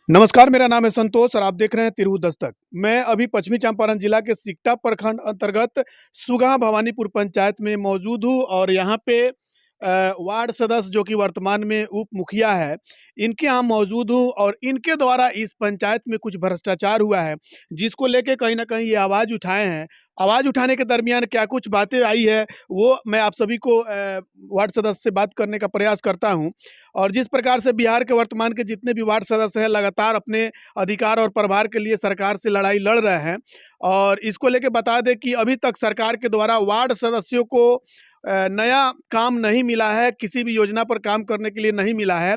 नमस्कार, मेरा नाम है संतोष और आप देख रहे हैं तिरहुत दस्तक। मैं अभी पश्चिमी चंपारण जिला के सिकटा प्रखंड अंतर्गत सुगहा भवानीपुर पंचायत में मौजूद हूँ और यहाँ पे वार्ड सदस्य जो कि वर्तमान में उप मुखिया है, इनके यहाँ मौजूद हूँ और इनके द्वारा इस पंचायत में कुछ भ्रष्टाचार हुआ है, जिसको लेके कहीं न कहीं ये आवाज़ उठाए हैं। आवाज़ उठाने के दरमियान क्या कुछ बातें आई है, वो मैं आप सभी को वार्ड सदस्य से बात करने का प्रयास करता हूँ। और जिस प्रकार से बिहार के वर्तमान के जितने भी वार्ड सदस्य हैं लगातार अपने अधिकार और प्रभार के लिए सरकार से लड़ाई लड़ रहे हैं और इसको लेके बता दें कि अभी तक सरकार के द्वारा वार्ड सदस्यों को नया काम नहीं मिला है, किसी भी योजना पर काम करने के लिए नहीं मिला है।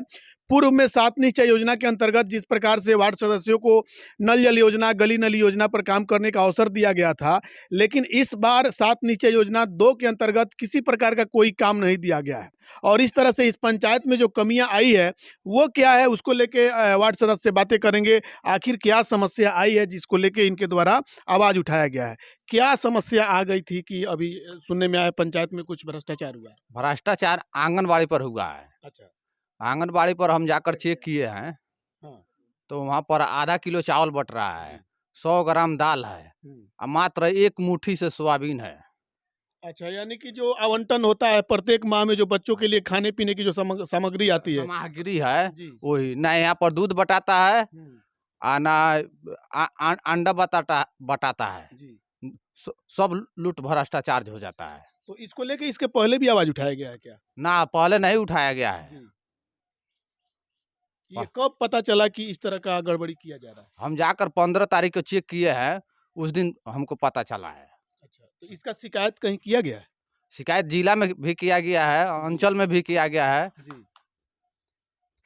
पूर्व में 7 निश्चय योजना के अंतर्गत जिस प्रकार से वार्ड सदस्यों को नल जल योजना, गली नली योजना पर काम करने का अवसर दिया गया था, लेकिन इस बार 7 निश्चय योजना 2 के अंतर्गत किसी प्रकार का कोई काम नहीं दिया गया है। और इस तरह से इस पंचायत में जो कमियां आई है वो क्या है, उसको लेके वार्ड सदस्य से बातें करेंगे। आखिर क्या समस्या आई है जिसको लेके इनके द्वारा आवाज उठाया गया है? क्या समस्या आ गई थी कि अभी सुनने में आया पंचायत में कुछ भ्रष्टाचार हुआ है? भ्रष्टाचार आंगनबाड़ी पर हुआ है। अच्छा। आंगनबाड़ी पर हम जाकर चेक किए हैं, हाँ। तो वहाँ पर आधा किलो चावल बँट रहा है, हम्म, 100 ग्राम दाल है हम्म। और मात्र 1 मुट्ठी से सोयाबीन है। अच्छा, यानी कि जो आवंटन होता है प्रत्येक माह में जो बच्चों के लिए खाने पीने की जो सामग्री आती है। सामग्री है, जी। वही ना यहाँ पर दूध बटाता है, हम्म, ना अंडा बटाता है। जी। सब लूट भ्रष्टाचार हो जाता है। तो इसको लेके इसके पहले भी आवाज उठाया गया है क्या? ना पहले नहीं उठाया गया है। जी। ये प- कब पता चला कि इस तरह का गड़बड़ी किया जा रहा है? हम जाकर 15 तारीख को चेक किए हैं, उस दिन हमको पता चला है। अच्छा, तो इसका शिकायत कहीं किया गया है? शिकायत जिला में भी किया गया है, जी। अंचल में भी किया गया है। जी।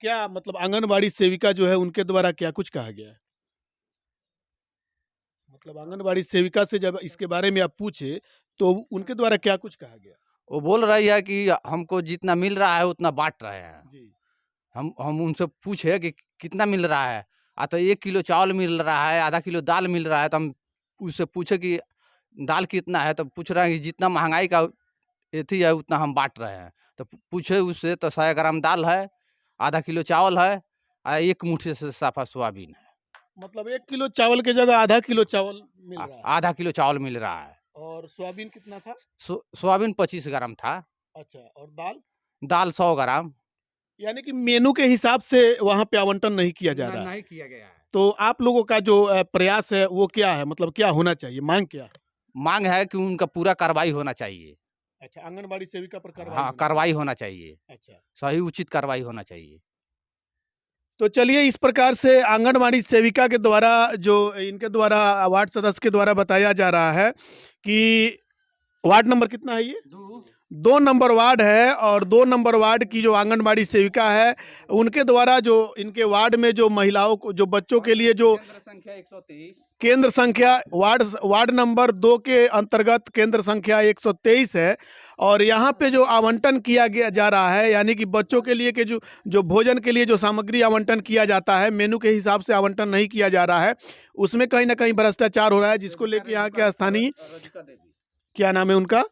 क्या मतलब आंगनबाड़ी सेविका जो है उनके द्वारा क्या कुछ कहा गया है? मतलब आंगनबाड़ी सेविका से जब इसके बारे में आप पूछे तो उनके द्वारा क्या कुछ कहा गया? वो बोल रही है कि हमको जितना मिल रहा है उतना बाँट रहे हैं। जी। हम उनसे पूछे कि कितना मिल रहा है? तो 1 किलो चावल मिल रहा है, आधा किलो दाल मिल रहा है, तो हम उससे पूछे कि दाल कितना है? तो पूछ रहे हैं कि जितना महँगाई का एथी है उतना हम बाँट रहे हैं। तो पूछे उससे तो 100 ग्राम दाल है, आधा किलो चावल है 1 मुट्ठी से साफा सोयाबीन है। मतलब 1 किलो चावल की जगह आधा किलो चावल मिल रहा है। आधा किलो चावल मिल रहा है। और सोयाबीन कितना था? सोयाबीन 25 ग्राम था, अच्छा, और दाल? दाल 100 ग्राम। यानी कि मेनू के हिसाब से वहाँ पे आवंटन नहीं किया जा रहा है। नहीं किया गया है। तो आप लोगों का जो प्रयास है वो क्या है? मतलब क्या होना चाहिए? माँग क्या है? माँग है कि उनका पूरा कार्रवाई होना चाहिए। अच्छा, आंगनबाड़ी सेविका पर कार्रवाई हाँ, होनी कार्रवाई चाहिए। होना चाहिए। अच्छा। सही उचित कार्रवाई होना चाहिए। तो चलिए इस प्रकार से आंगनबाड़ी सेविका के द्वारा जो इनके द्वारा वार्ड सदस्य के द्वारा बताया जा रहा है कि वार्ड नंबर कितना है ये? 2 नंबर वार्ड है और 2 नंबर वार्ड की जो आंगनबाड़ी सेविका है, उनके द्वारा जो इनके वार्ड में जो महिलाओं को जो बच्चों के लिए जो केंद्र संख्या 123 केंद्र संख्या वार्ड नंबर 2 के अंतर्गत केंद्र संख्या 123 है और यहाँ पे जो आवंटन किया गया जा रहा है, यानी कि बच्चों के लिए के जो जो भोजन के लिए जो सामग्री आवंटन किया जाता है, मेनू के हिसाब से आवंटन नहीं किया जा रहा है, उसमें कहीं न कहीं भ्रष्टाचार हो रहा है, जिसको लेके यहाँ के स्थानीय क्या नाम है उनका?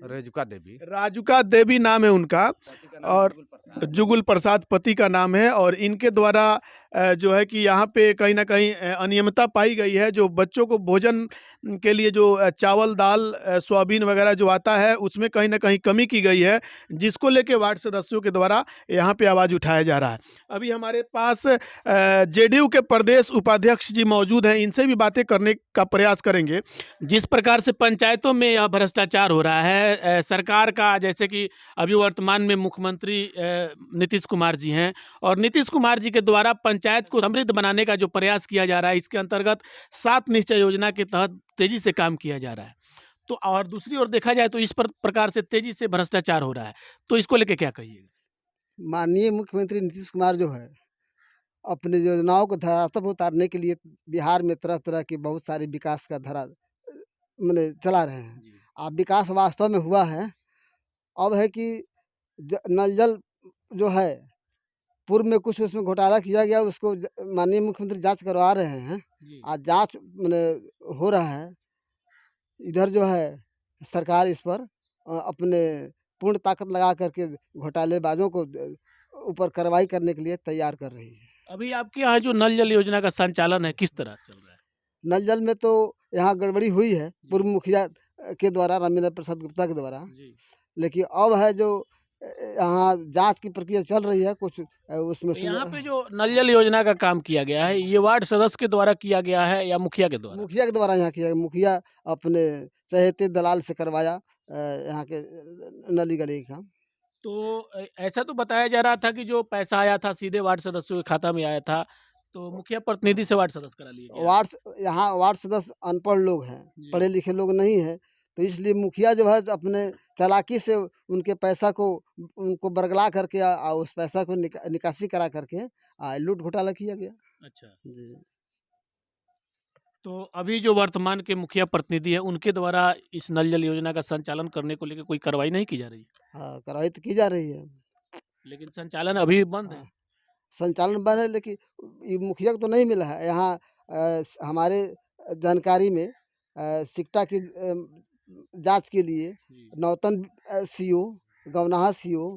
रेजुका देवी। राजुका देवी नाम है उनका पति का नाम और जुगुल प्रसाद। जुगुल प्रसाद पति का नाम है और इनके द्वारा जो है कि यहाँ पे कहीं न कहीं अनियमितता पाई गई है। जो बच्चों को भोजन के लिए जो चावल, दाल, सोयाबीन वगैरह जो आता है, उसमें कहीं न कहीं कमी की गई है, जिसको लेके वार्ड सदस्यों के द्वारा यहाँ पे आवाज़ उठाया जा रहा है। अभी हमारे पास जेडीयू के प्रदेश उपाध्यक्ष जी मौजूद हैं, इनसे भी बातें करने का प्रयास करेंगे। जिस प्रकार से पंचायतों में यह भ्रष्टाचार हो रहा है, सरकार का जैसे कि अभी वर्तमान में मुख्यमंत्री नीतीश कुमार जी हैं और नीतीश कुमार जी के द्वारा पंचायत को समृद्ध बनाने का जो प्रयास किया जा रहा है, इसके अंतर्गत 7 निश्चय योजना के तहत तेजी से काम किया जा रहा है। तो और दूसरी ओर देखा जाए तो इस प्रकार से तेजी से भ्रष्टाचार हो रहा है, तो इसको लेके क्या कहिएगा? माननीय मुख्यमंत्री नीतीश कुमार जो है, अपनी योजनाओं को धरातल पर उतारने के लिए बिहार में तरह-तरह की बहुत सारी विकास का धारा माने चला रहे हैं। अब विकास वास्तव में हुआ है। अब है कि नल जल जो है, पूर्व में कुछ उसमें घोटाला किया गया, उसको माननीय मुख्यमंत्री जाँच करवा रहे हैं। जी। आज जाँच माने हो रहा है। इधर जो है सरकार इस पर अपने पूर्ण ताकत लगा करके घोटालेबाजों को ऊपर कार्रवाई करने के लिए तैयार कर रही है। अभी आपके यहाँ जो नल जल योजना का संचालन है किस तरह चल रहा है? नल जल में तो यहाँ गड़बड़ी हुई है पूर्व मुखिया के द्वारा, रामेंद्र प्रसाद गुप्ता के द्वारा। जी। लेकिन अब है जो यहाँ जांच की प्रक्रिया चल रही है, कुछ उसमें तो यहाँ पे जो नल जल योजना का काम किया गया है, ये वार्ड सदस्य के द्वारा किया गया है या मुखिया के द्वारा? मुखिया के द्वारा यहाँ किया गया। मुखिया अपने चहेते दलाल से करवाया यहाँ के नली गली का। तो ऐसा तो बताया जा रहा था कि जो पैसा आया था सीधे वार्ड सदस्यों के खाता में आया था, तो मुखिया प्रतिनिधि से वार्ड सदस्य करा लिए क्या? यहाँ वार्ड सदस्य अनपढ़ लोग हैं, जी। पढ़े लिखे लोग नहीं हैं, तो इसलिए मुखिया जो है तो अपने चालाकी से उनके पैसा को उनको बरगला करके उस पैसा को निकासी करा करके लूट घोटाला किया गया। अच्छा। जी। तो अभी जो वर्तमान के मुखिया प्रतिनिधि हैं, उनके द्वारा इस नल जल योजना का संचालन करने को लेके कोई कार्रवाई नहीं की जा रही है? हाँ, कार्रवाई तो की जा रही है। लेकिन संचालन अभी बंद है। हाँ, संचालन बंद है, लेकिन ये मुखिया को तो नहीं मिला है। यहाँ हमारे जानकारी में सिक्टा की जाँच के लिए जी। नौतन सीओ, गवनाहा सीओ,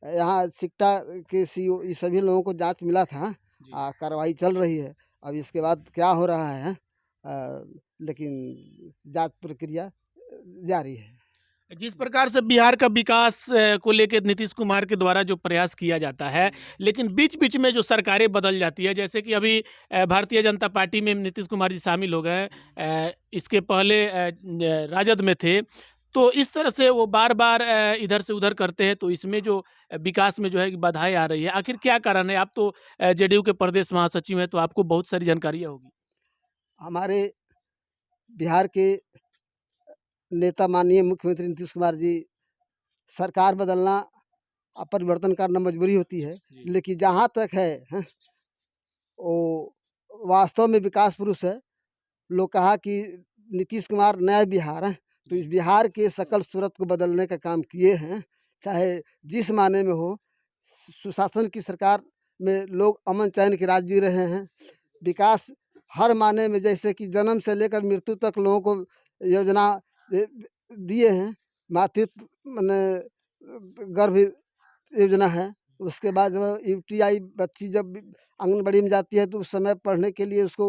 यहाँ सिक्टा के सीओ, ये सभी लोगों को जाँच मिला था। जी। कार्रवाई चल रही है। अब इसके बाद क्या हो रहा है लेकिन जाँच प्रक्रिया जारी है। जिस प्रकार से बिहार का विकास को लेके नीतीश कुमार के द्वारा जो प्रयास किया जाता है, लेकिन बीच-बीच में जो सरकारें बदल जाती है, जैसे कि अभी भारतीय जनता पार्टी में नीतीश कुमार जी शामिल हो गए, इसके पहले राजद में थे, तो इस तरह से वो बार-बार इधर से उधर करते हैं, तो इसमें जो विकास में जो है कि बाधाएँ आ रही है। आखिर क्या कारण है? आप तो जेडीयू के प्रदेश महासचिव हैं, तो आपको बहुत सारी जानकारियाँ होगी। हमारे बिहार के नेता माननीय मुख्यमंत्री नीतीश कुमार जी, सरकार बदलना परिवर्तन करना मजबूरी होती है, जी। लेकिन जहाँ तक है वो वास्तव में विकास पुरुष है। लोग कहा कि नीतीश कुमार नया बिहार है, तो इस बिहार के सकल सूरत को बदलने का काम किए हैं, चाहे जिस माने में हो। सुशासन की सरकार में लोग अमन चैन के राज जी रहे हैं। विकास हर माने में, जैसे कि जन्म से लेकर मृत्यु तक लोगों को योजना दिए हैं। मातृत्व माने गर्भ योजना है। उसके बाद जो है यूटीआई बच्ची जब आंगनबाड़ी में जाती है तो उस समय पढ़ने के लिए उसको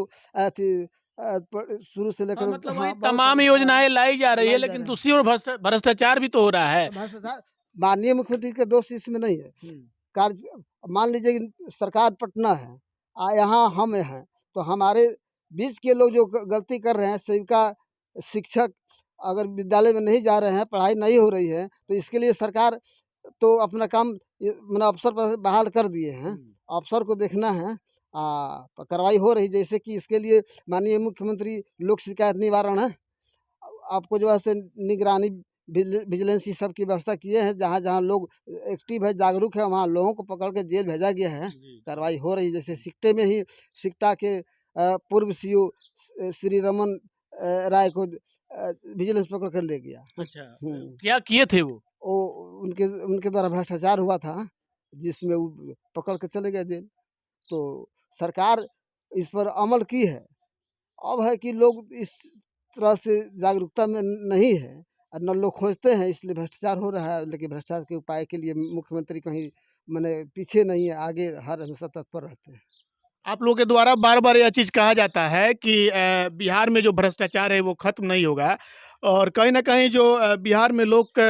शुरू से हाँ, लेकर मतलब वही बहुत तमाम सारी योजनाएँ लाई जा रही है, लाई जा लेकिन रही है। दूसरी ओर भ्रष्टाचार भी तो हो रहा है। भ्रष्टाचार माननीय मुख्यमंत्री का दोष इसमें नहीं है। कार्य मान लीजिए कि सरकार पटना है, यहाँ हम हैं, तो हमारे बीच के लोग जो गलती कर रहे हैं, सेविका शिक्षक अगर विद्यालय में नहीं जा रहे हैं, पढ़ाई नहीं हो रही है, तो इसके लिए सरकार तो अपना काम मतलब अफसर पर बहाल कर दिए हैं। अफसर को देखना है, कार्रवाई हो रही, जैसे कि इसके लिए माननीय मुख्यमंत्री लोक शिकायत निवारण है। आपको जो है सो निगरानी विजिलेंस ये सब की व्यवस्था किए हैं। जहाँ लोग एक्टिव है, जागरूक है, वहाँ लोगों को पकड़ के जेल भेजा गया है। कार्रवाई हो रही है। जैसे सिक्टे में ही सिक्टा के पूर्व सीओ श्री रमन राय को विजिलेंस पकड़ कर ले गया। अच्छा, क्या किए थे वो? वो उनके द्वारा भ्रष्टाचार हुआ था, जिसमें वो पकड़ के चले गए जेल। तो सरकार इस पर अमल की है। अब है कि लोग इस तरह से जागरूकता में नहीं है और न लोग खोजते हैं, इसलिए भ्रष्टाचार हो रहा है। लेकिन भ्रष्टाचार के उपाय के लिए मुख्यमंत्री कहीं माने पीछे नहीं है, आगे हर हमेशा तत्पर रहते हैं। आप लोगों के द्वारा बार-बार यह चीज़ कहा जाता है कि बिहार में जो भ्रष्टाचार है वो खत्म नहीं होगा, और कहीं न कहीं जो बिहार में लोग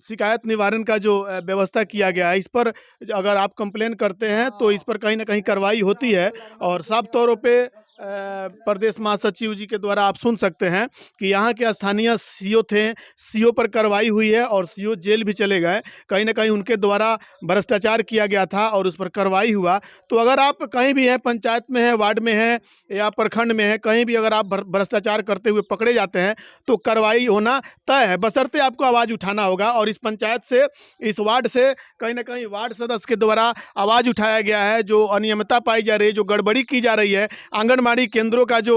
शिकायत निवारण का जो व्यवस्था किया गया है, इस पर अगर आप कंप्लेन करते हैं तो इस पर कहीं न कहीं कार्रवाई होती है। और साफ तौरों पे प्रदेश महासचिव जी के द्वारा आप सुन सकते हैं कि यहाँ के स्थानीय सीओ थे, सीओ पर कार्रवाई हुई है और सीओ जेल भी चले गए। कहीं न कहीं उनके द्वारा भ्रष्टाचार किया गया था और उस पर कार्रवाई हुआ। तो अगर आप कहीं भी हैं, पंचायत में हैं, वार्ड में हैं या प्रखंड में हैं, कहीं भी अगर आप भ्रष्टाचार करते हुए पकड़े जाते हैं तो कार्रवाई होना तय है, बशर्ते आपको आवाज़ उठाना होगा। और इस पंचायत से, इस वार्ड से कहीं न कहीं वार्ड सदस्य के द्वारा आवाज़ उठाया गया है। जो अनियमितता पाई जा रही है, जो गड़बड़ी की जा रही है, आंगनबाड़ी केंद्रों का जो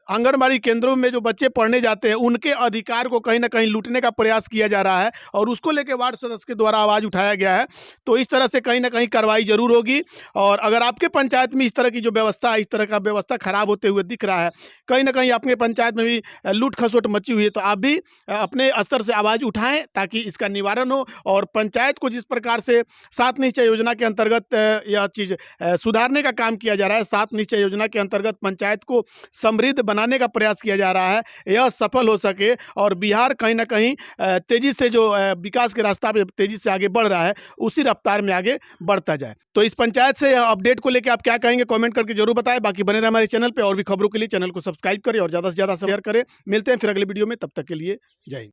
आंगनबाड़ी केंद्रों में जो बच्चे पढ़ने जाते हैं उनके अधिकार को कहीं ना कहीं लूटने का प्रयास किया जा रहा है और उसको लेकर वार्ड सदस्य के द्वारा आवाज़ उठाया गया है। तो इस तरह से कहीं ना कहीं कार्रवाई जरूर होगी और अगर आपके पंचायत में इस तरह की जो व्यवस्था है, इस तरह का व्यवस्था खराब होते हुए दिख रहा है, कहीं ना कहीं आपके पंचायत में भी लूट खसोट मची हुई है, तो आप भी अपने स्तर से आवाज़ उठाएं ताकि इसका निवारण हो और पंचायत को जिस प्रकार से 7 निश्चय योजना के अंतर्गत यह चीज़ सुधारने का काम किया जा रहा है, 7 निश्चय योजना के अंतर्गत पंचायत को समृद्ध बनाने का प्रयास किया जा रहा है, यह सफल हो सके और बिहार कहीं ना कहीं तेज़ी से जो विकास के रास्ता पे तेज़ी से आगे बढ़ रहा है उसी रफ्तार में आगे बढ़ता जाए। तो इस पंचायत से अपडेट को लेकर आप क्या कहेंगे कमेंट करके जरूर बताएं। बाकी बने रहे हमारे चैनल पे और भी खबरों के लिए चैनल को सब्सक्राइब करें और ज़्यादा से ज़्यादा शेयर करें। मिलते हैं फिर अगले वीडियो में, तब तक के लिए जय हिंद।